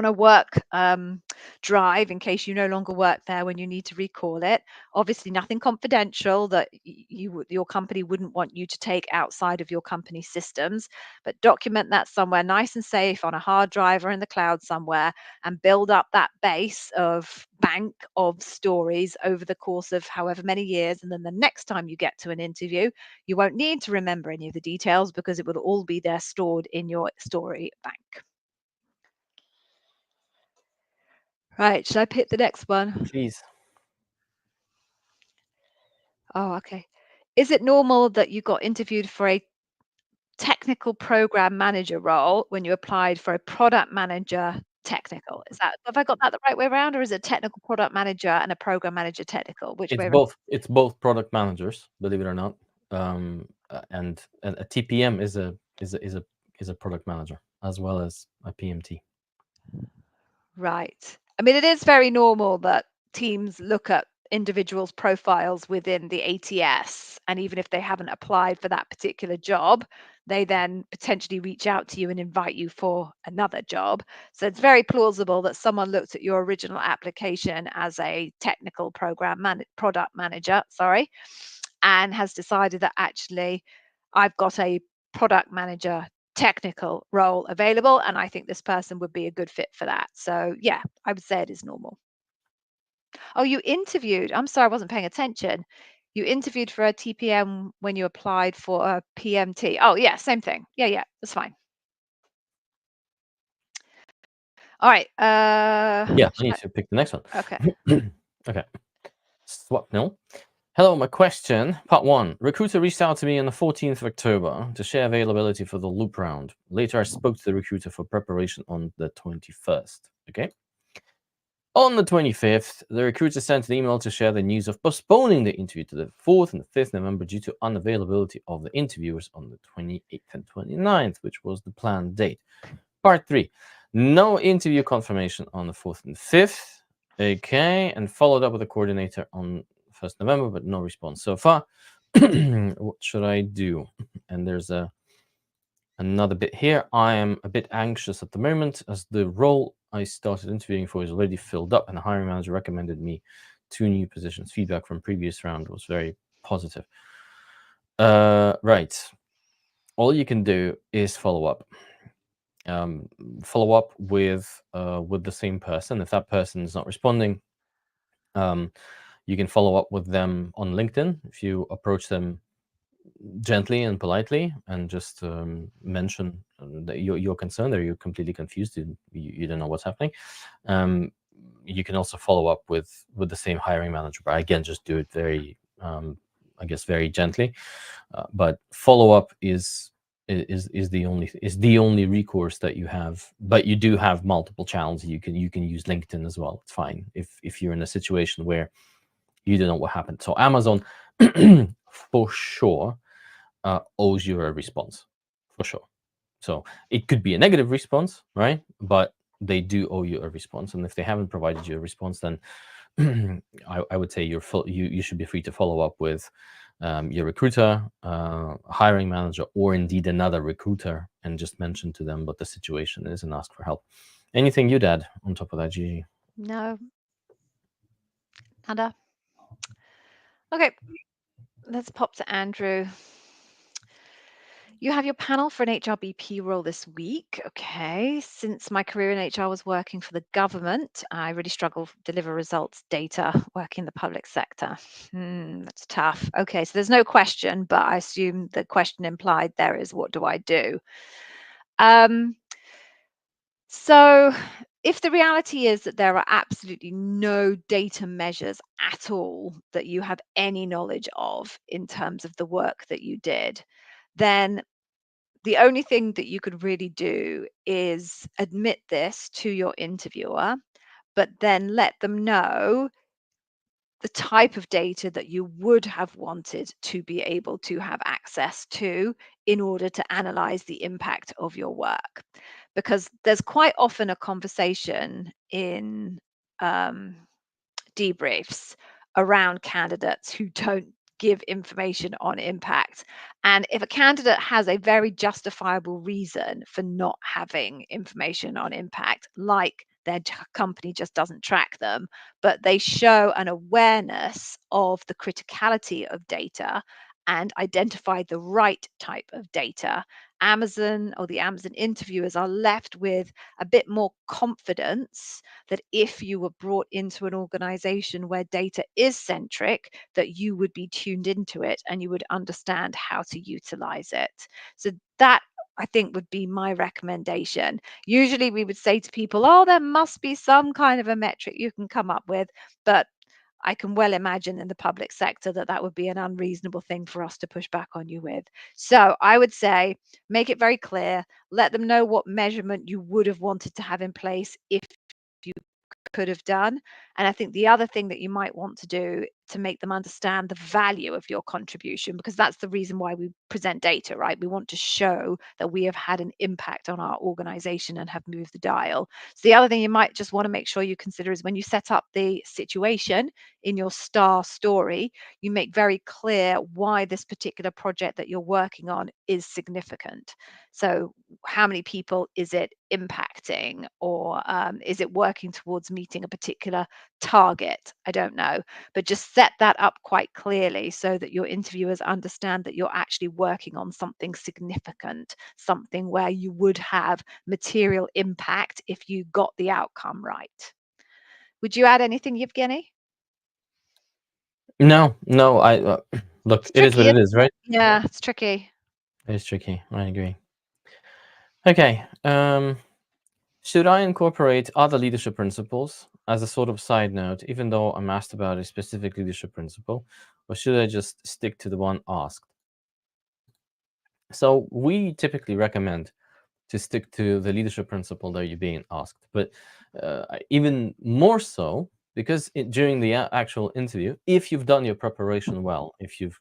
a work drive in case you no longer work there when you need to recall it. Obviously, nothing confidential that your company wouldn't want you to take outside of your company systems, but document that somewhere nice and safe on a hard drive or in the cloud somewhere, and build up that base of bank of stories over the course of however many years. And then the next time you get to an interview, you won't need to remember any of the details because it will all be there stored in your story bank. Right, should I pick the next one? Please. Oh, okay. Is it normal that you got interviewed for a technical program manager role when you applied for a product manager technical? Is that, have I got that the right way around, or is it technical product manager and a program manager technical? Which It's way around? both. It's both product managers, believe it or not. And a TPM is a product manager as well as a PMT. Right. I mean, it is very normal that teams look at individuals' profiles within the ATS, and even if they haven't applied for that particular job, they then potentially reach out to you and invite you for another job. So it's very plausible that someone looked at your original application as a technical product manager, sorry, and has decided that actually I've got a product manager technical role available, and I think this person would be a good fit for that. So yeah, I would say it is normal. Oh, you interviewed. I'm sorry, I wasn't paying attention. You interviewed for a TPM when you applied for a PMT. Oh yeah, same thing. Yeah, yeah, that's fine. All right. Yeah, I need to pick the next one. Okay. Okay. Swap nil. Hello, my question. Part 1. Recruiter reached out to me on the 14th of October to share availability for the loop round. Later, I spoke to the recruiter for preparation on the 21st. Okay. On the 25th, the recruiter sent an email to share the news of postponing the interview to the 4th and the 5th November due to unavailability of the interviewers on the 28th and 29th, which was the planned date. Part 3. No interview confirmation on the 4th and 5th. Okay, and followed up with the coordinator on 1st November, but no response so far. What should I do? And there's another bit here. I am a bit anxious at the moment as the role I started interviewing for is already filled up, and the hiring manager recommended me 2 new positions. Feedback from previous round was very positive. Right. All you can do is follow up. Follow up with the same person. If that person is not responding, you can follow up with them on LinkedIn. If you approach them gently and politely and just mention that you're concerned or you're completely confused, you don't know what's happening, you can also follow up with the same hiring manager, but again, just do it very I guess very gently, but follow up is the only recourse that you have. But you do have multiple channels. You can use LinkedIn as well. It's fine if you're in a situation where you don't know what happened. So Amazon for sure owes you a response, for sure. So it could be a negative response, right? But they do owe you a response, and if they haven't provided you a response, then I would say you should be free to follow up with your recruiter, hiring manager, or indeed another recruiter, and just mention to them what the situation is and ask for help. Anything you'd add on top of that, Gigi? No, nada. Okay, let's pop to Andrew. You have your panel for an HRBP role this week. Okay. Since my career in HR was working for the government, I really struggle to deliver results data working in the public sector. That's tough. Okay. So there's no question, but I assume the question implied there is, what do I do? So if the reality is that there are absolutely no data measures at all that you have any knowledge of in terms of the work that you did, then the only thing that you could really do is admit this to your interviewer, but then let them know the type of data that you would have wanted to be able to have access to in order to analyze the impact of your work. Because there's quite often a conversation in debriefs around candidates who don't give information on impact. And if a candidate has a very justifiable reason for not having information on impact, like their company just doesn't track them, but they show an awareness of the criticality of data and identify the right type of data, Amazon or the Amazon interviewers are left with a bit more confidence that if you were brought into an organization where data is centric, that you would be tuned into it and you would understand how to utilize it. So that I think would be my recommendation. Usually we would say to people, oh, there must be some kind of a metric you can come up with, but I can well imagine in the public sector that that would be an unreasonable thing for us to push back on you with. So I would say make it very clear, let them know what measurement you would have wanted to have in place if you could have done. And I think the other thing that you might want to do to make them understand the value of your contribution, because that's the reason why we present data, right? We want to show that we have had an impact on our organization and have moved the dial. So the other thing you might just want to make sure you consider is when you set up the situation in your star story, you make very clear why this particular project that you're working on is significant. So how many people is it impacting, or is it working towards meeting a particular target? I don't know, but just set that up quite clearly so that your interviewers understand that you're actually working on something significant, something where you would have material impact if you got the outcome right. Would you add anything, Yevgeny? No, no. I look. It's It is what tricky, it isn't is, right? it? Yeah, it's tricky. It's tricky. I agree. Okay. Should I incorporate other leadership principles as a sort of side note, even though I'm asked about a specific leadership principle, or should I just stick to the one asked? So we typically recommend to stick to the leadership principle that you're being asked, but even more so because during the actual interview, if you've done your preparation well, if you've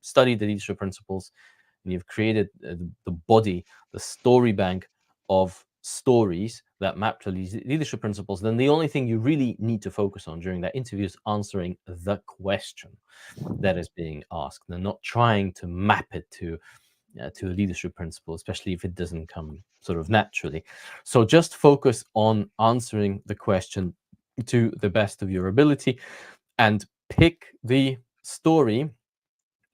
studied the leadership principles and you've created the body, the story bank of stories that map to leadership principles, then the only thing you really need to focus on during that interview is answering the question that is being asked and not trying to map it to a leadership principle, especially if it doesn't come sort of naturally. So just focus on answering the question to the best of your ability and pick the story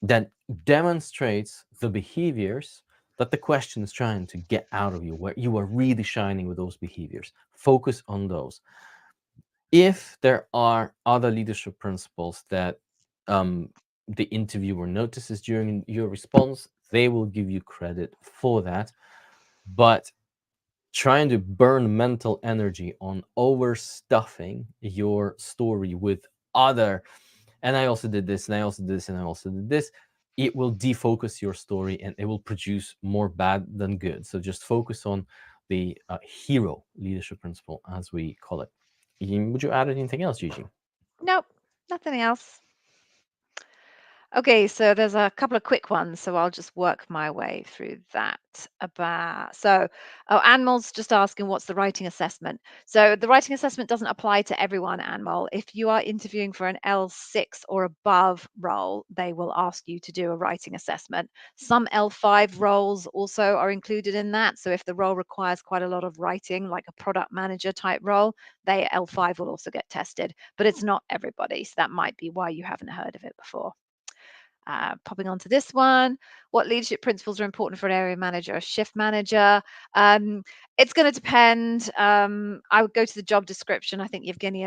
that demonstrates the behaviors that the question is trying to get out of you, where you are really shining with those behaviors. Focus on those. If there are other leadership principles that the interviewer notices during your response, they will give you credit for that. But trying to burn mental energy on overstuffing your story with other, and I also did this, and I also did this, and I also did this, it will defocus your story and it will produce more bad than good. So just focus on the hero leadership principle, as we call it. Would you add anything else, Eugene? Nope, nothing else. Okay, so there's a couple of quick ones, so I'll just work my way through that. Anmol's just asking what's the writing assessment. So the writing assessment doesn't apply to everyone, Anmol. If you are interviewing for an L6 or above role, they will ask you to do a writing assessment. Some L5 roles also are included in that. So if the role requires quite a lot of writing, like a product manager type role, they L5 will also get tested, but it's not everybody. So that might be why you haven't heard of it before. Popping onto this one, what leadership principles are important for an area manager or shift manager? It's going to depend. I would go to the job description. I think Yevgeny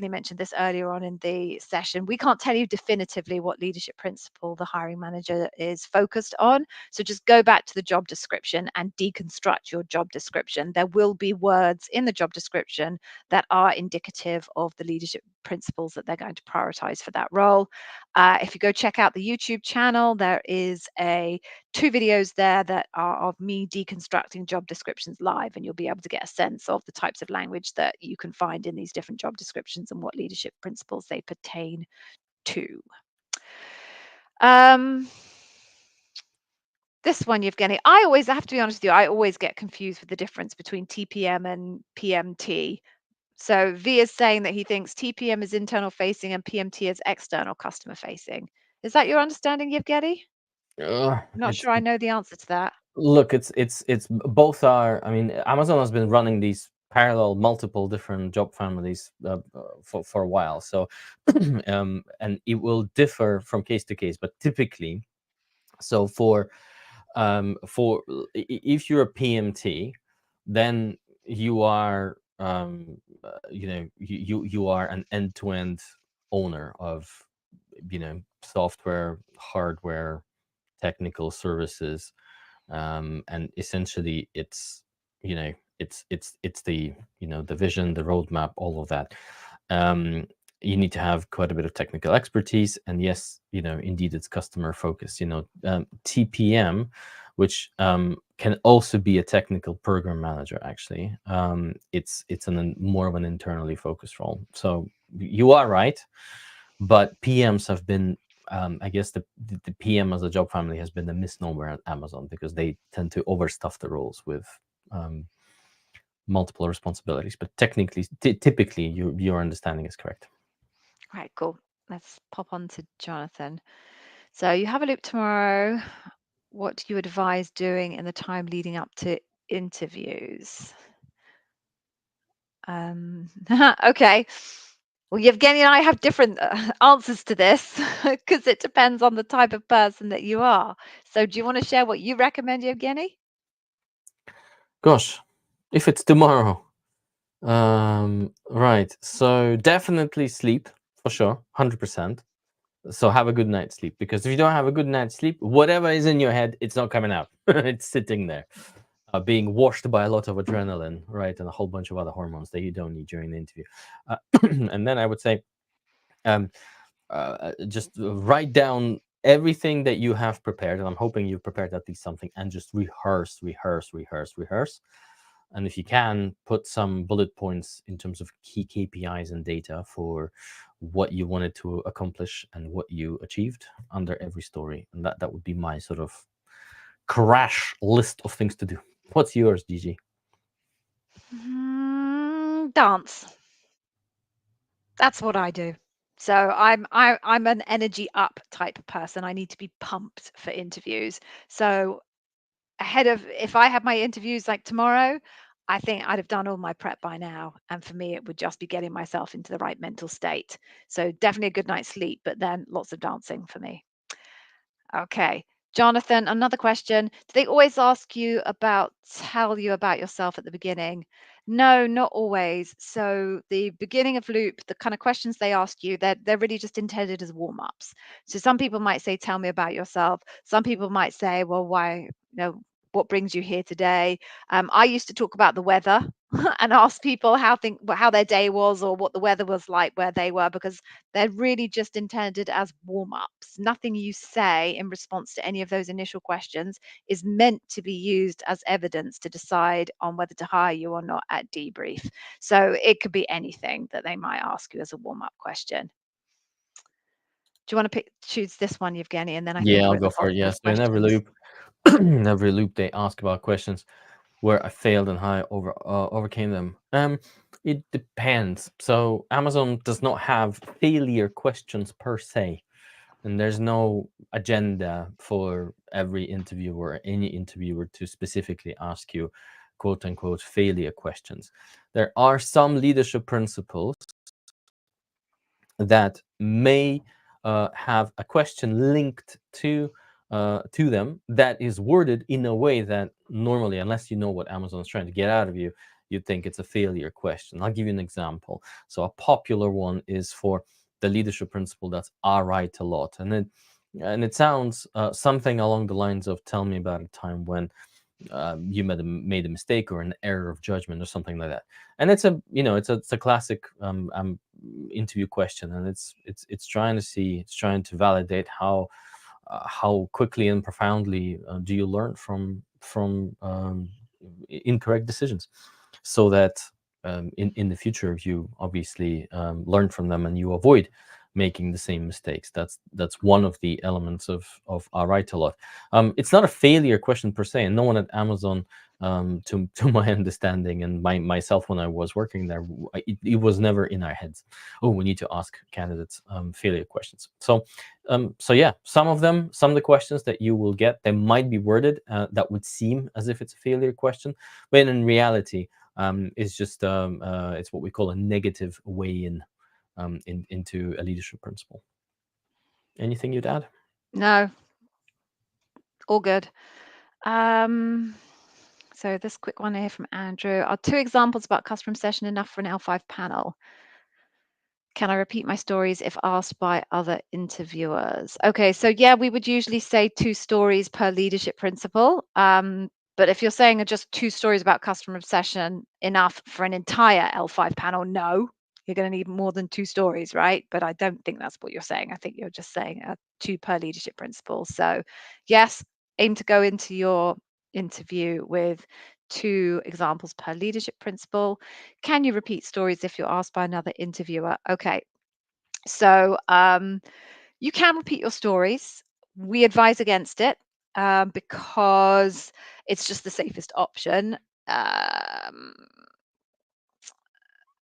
mentioned this earlier on in the session. We can't tell you definitively what leadership principle the hiring manager is focused on. So just go back to the job description and deconstruct your job description. There will be words in the job description that are indicative of the leadership principles that they're going to prioritize for that role. If you go check out the YouTube channel, there is two videos there that are of me deconstructing job descriptions live, and you'll be able to get a sense of the types of language that you can find in these different job descriptions and what leadership principles they pertain to. This one, Yevgeny, I have to be honest with you, I always get confused with the difference between TPM and PMT. So V is saying that he thinks TPM is internal facing and PMT is external customer facing. Is that your understanding, Yevgeny? I'm not It's sure I know the answer to that. Look, it's both are. I mean, Amazon has been running these parallel, multiple different job families for a while. So, and it will differ from case to case, but typically, so if you're a PMT, then you are you are an end-to-end owner of software, hardware, technical services, And essentially it's, you know, it's the, you know, the vision, the roadmap, all of that. um, you need to have quite a bit of technical expertise, and yes, you know, indeed it's customer focused, you know. TPM, which can also be a technical program manager actually. It's more of an internally focused role. So you are right, but PMs have been, I guess the PM as a job family has been a misnomer at Amazon, because they tend to overstuff the roles with um, multiple responsibilities. But technically, typically, your understanding is correct. Right, cool. Let's pop on to Jonathan. So you have a loop tomorrow. What do you advise doing in the time leading up to interviews? Okay. Well, Yevgeny and I have different answers to this because it depends on the type of person that you are. So, do you want to share what you recommend, Yevgeny? Gosh, if it's tomorrow, right. So definitely sleep for sure, 100%. So have a good night's sleep, because if you don't have a good night's sleep, whatever is in your head, it's not coming out. It's sitting there, being washed by a lot of adrenaline, right, and a whole bunch of other hormones that you don't need during the interview. Uh, and then I would say, um, just write down everything that you have prepared, and I'm hoping you've prepared at least something, and just rehearse, rehearse, rehearse, rehearse. And if you can, put some bullet points in terms of key KPIs and data for what you wanted to accomplish and what you achieved under every story. And that would be my sort of crash list of things to do. What's yours, DG? Dance. That's what I do. So I'm an energy up type of person. I need to be pumped for interviews. So ahead of, if I had my interviews like tomorrow, I think I'd have done all my prep by now. And for me, it would just be getting myself into the right mental state. So definitely a good night's sleep, but then lots of dancing for me. Okay. Jonathan, another question. Do they always tell you about yourself at the beginning? No, not always. So the beginning of loop, the kind of questions they ask you, they're really just intended as warm-ups. So some people might say, tell me about yourself. Some people might say, well, what brings you here today? I used to talk about the weather and ask people how their day was or what the weather was like where they were, because they're really just intended as warm ups. Nothing you say in response to any of those initial questions is meant to be used as evidence to decide on whether to hire you or not at debrief. So it could be anything that they might ask you as a warm up question. Do you want to choose this one, Yevgeny? And then I think Yeah, I'll we're at go the for bottom it. of Yeah. the So in every questions. loop, in every loop, they ask about questions where I failed and how I overcame them. It depends. So Amazon does not have failure questions per se, and there's no agenda for every interviewer or any interviewer to specifically ask you quote unquote failure questions. There are some leadership principles that may have a question linked to them that is worded in a way that normally, unless you know what Amazon is trying to get out of you, you'd think it's a failure question. I'll give you an example. So a popular one is for the leadership principle, that's "I write a lot," and it sounds something along the lines of "Tell me about a time when you made a mistake or an error of judgment," or something like that. And it's a, you know, it's a classic interview question, and it's trying to see, it's trying to validate how quickly and profoundly do you learn from incorrect decisions, so that in the future you obviously learn from them and you avoid making the same mistakes. That's one of the elements of I write a lot. It's not a failure question per se, and no one at Amazon, to my understanding and myself when I was working there, it was never in our heads, oh, we need to ask candidates failure questions. So yeah, some of the questions that you will get, they might be worded that would seem as if it's a failure question, but in reality, it's just it's what we call a negative way into a leadership principle. Anything you'd add? No, all good. So this quick one here from Andrew. Are two examples about customer obsession enough for an L5 panel? Can I repeat my stories if asked by other interviewers? Okay, so yeah, we would usually say 2 stories per leadership principle. But if you're saying are just 2 stories about customer obsession enough for an entire L5 panel, no, you're going to need more than 2 stories, right? But I don't think that's what you're saying. I think you're just saying 2 per leadership principle. So yes, aim to go into your interview with 2 examples per leadership principle. Can you repeat stories if you're asked by another interviewer? Okay, so you can repeat your stories. We advise against it because it's just the safest option. Um,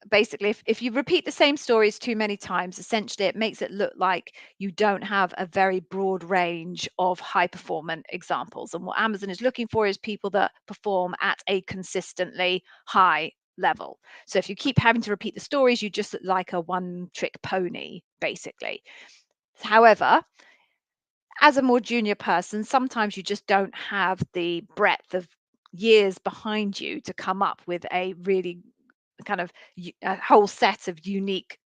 Basically, if you repeat the same stories too many times, essentially it makes it look like you don't have a very broad range of high performant examples. And what Amazon is looking for is people that perform at a consistently high level. So if you keep having to repeat the stories, you just look like a one trick pony, basically. However, as a more junior person, sometimes you just don't have the breadth of years behind you to come up with a really kind of a whole set of unique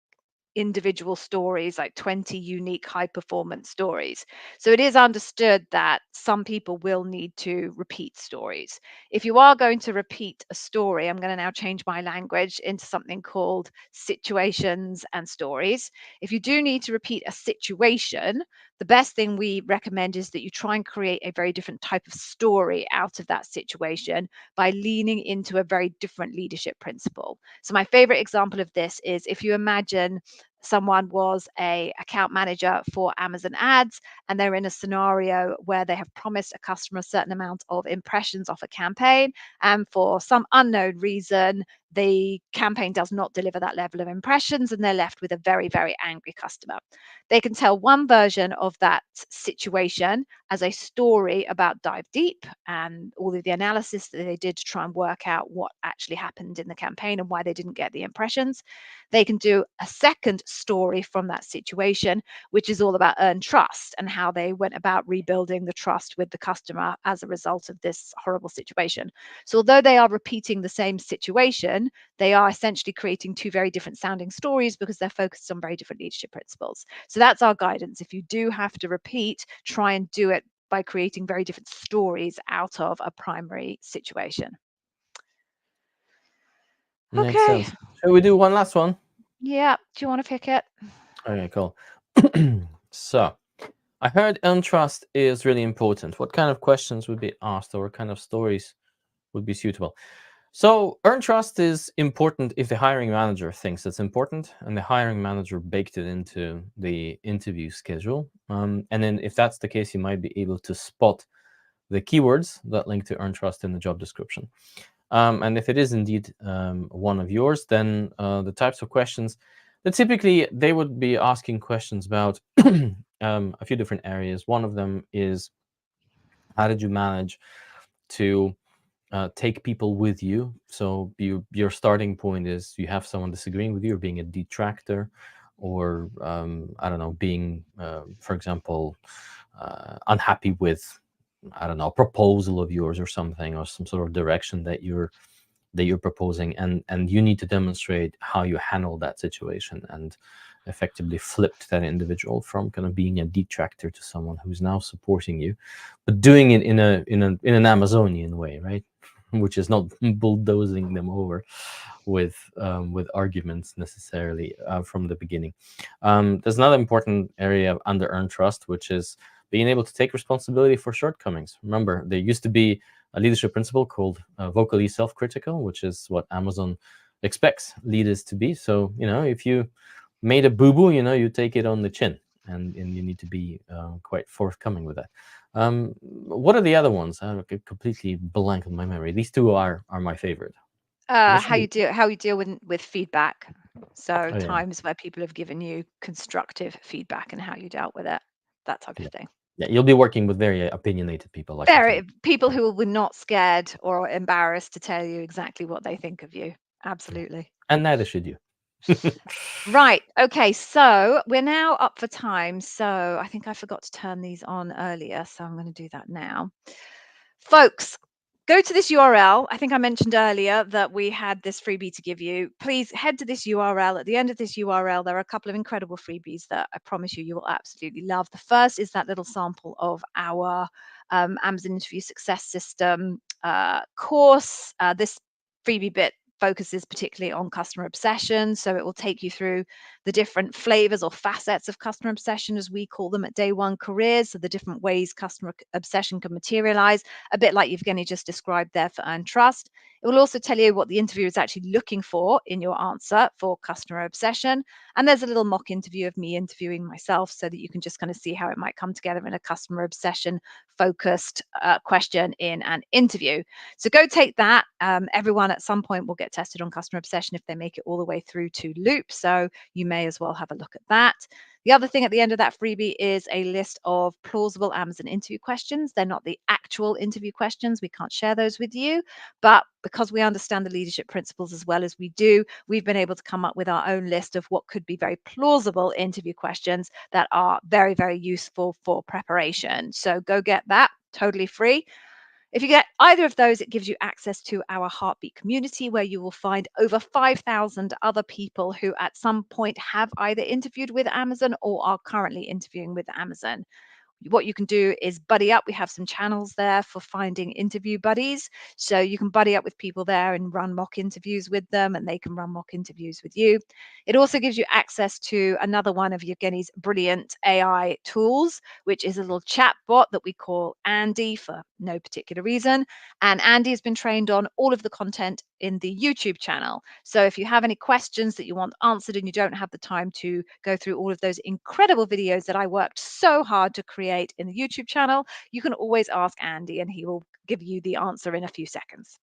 individual stories, like 20 unique high performance stories. So it is understood that some people will need to repeat stories. If you are going to repeat a story, I'm going to now change my language into something called situations and stories. If you do need to repeat a situation, the best thing we recommend is that you try and create a very different type of story out of that situation by leaning into a very different leadership principle. So my favorite example of this is if you imagine someone was a account manager for Amazon ads and they're in a scenario where they have promised a customer a certain amount of impressions off a campaign, and for some unknown reason the campaign does not deliver that level of impressions and they're left with a very, very angry customer. They can tell one version of that situation as a story about Dive Deep and all of the analysis that they did to try and work out what actually happened in the campaign and why they didn't get the impressions. They can do a second story from that situation, which is all about earned trust and how they went about rebuilding the trust with the customer as a result of this horrible situation. So although they are repeating the same situation, they are essentially creating 2 very different sounding stories because they're focused on very different leadership principles. So that's our guidance. If you do have to repeat, try and do it by creating very different stories out of a primary situation. Makes Okay. sense. Shall we do one last one? Yeah. Do you want to pick it? Okay, cool. So, I heard trust is really important. What kind of questions would be asked, or what kind of stories would be suitable? So, earn trust is important if the hiring manager thinks it's important and the hiring manager baked it into the interview schedule. And then, if that's the case, you might be able to spot the keywords that link to earn trust in the job description. And if it is indeed one of yours, then the types of questions that typically they would be asking questions about a few different areas. One of them is, how did you manage to take people with you? So your starting point is you have someone disagreeing with you or being a detractor, or I don't know, being, for example, unhappy with, I don't know, a proposal of yours or something, or some sort of direction that you're proposing, and you need to demonstrate how you handle that situation and effectively flipped that individual from kind of being a detractor to someone who's now supporting you, but doing it in an Amazonian way, right? Which is not bulldozing them over with arguments necessarily from the beginning. There's another important area under earned trust, which is being able to take responsibility for shortcomings. Remember, there used to be a leadership principle called vocally self-critical, which is what Amazon expects leaders to be. So, if you made a boo-boo, you take it on the chin, and you need to be quite forthcoming with that. What are the other ones? I completely blank on my memory. These two are my favorite. How you deal with feedback. So Oh yeah, times where people have given you constructive feedback and how you dealt with it, that type of yeah, thing. yeah. You'll be working with very opinionated people like myself. Very people who were not scared or embarrassed to tell you exactly what they think of you. Yeah, Absolutely. and neither should you. Right. Okay. So we're now up for time. So I think I forgot to turn these on earlier. So I'm going to do that now. Folks, go to this URL. I think I mentioned earlier that we had this freebie to give you. Please head to this URL. At the end of this URL, there are a couple of incredible freebies that I promise you will absolutely love. The first is that little sample of our Amazon Interview Success System course. This freebie bit focuses particularly on customer obsession. So it will take you through the different flavors or facets of customer obsession, as we call them at Day One Careers. So the different ways customer obsession can materialize, a bit like Evgeny just described there for Earn Trust. It will also tell you what the interviewer is actually looking for in your answer for customer obsession. And there's a little mock interview of me interviewing myself so that you can just kind of see how it might come together in a customer obsession focused question in an interview. So go take that. Everyone at some point will get tested on customer obsession if they make it all the way through to loop. So you may as well have a look at that. The other thing at the end of that freebie is a list of plausible Amazon interview questions. They're not the actual interview questions. We can't share those with you. But because we understand the leadership principles as well as we do, we've been able to come up with our own list of what could be very plausible interview questions that are very, very useful for preparation. So go get that, totally free. If you get either of those, it gives you access to our Heartbeat community, where you will find over 5,000 other people who at some point have either interviewed with Amazon or are currently interviewing with Amazon. What you can do is buddy up. We have some channels there for finding interview buddies. So you can buddy up with people there and run mock interviews with them, and they can run mock interviews with you. It also gives you access to another one of Evgeny's brilliant AI tools, which is a little chat bot that we call Andy for no particular reason. And Andy has been trained on all of the content in the YouTube channel. So if you have any questions that you want answered and you don't have the time to go through all of those incredible videos that I worked so hard to create in the YouTube channel, you can always ask Andy and he will give you the answer in a few seconds.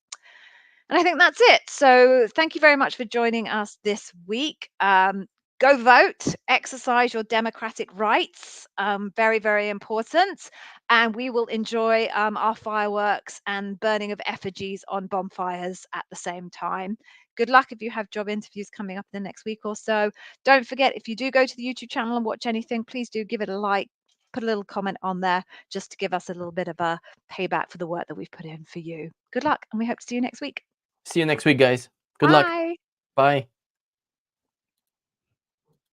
And I think that's it. So thank you very much for joining us this week. Go vote, exercise your democratic rights. Very, very important. And we will enjoy our fireworks and burning of effigies on bonfires at the same time. Good luck if you have job interviews coming up in the next week or so. Don't forget, if you do go to the YouTube channel and watch anything, please do give it a like, put a little comment on there just to give us a little bit of a payback for the work that we've put in for you. Good luck, and we hope to see you next week. See you next week, guys. Good luck. Bye. Bye.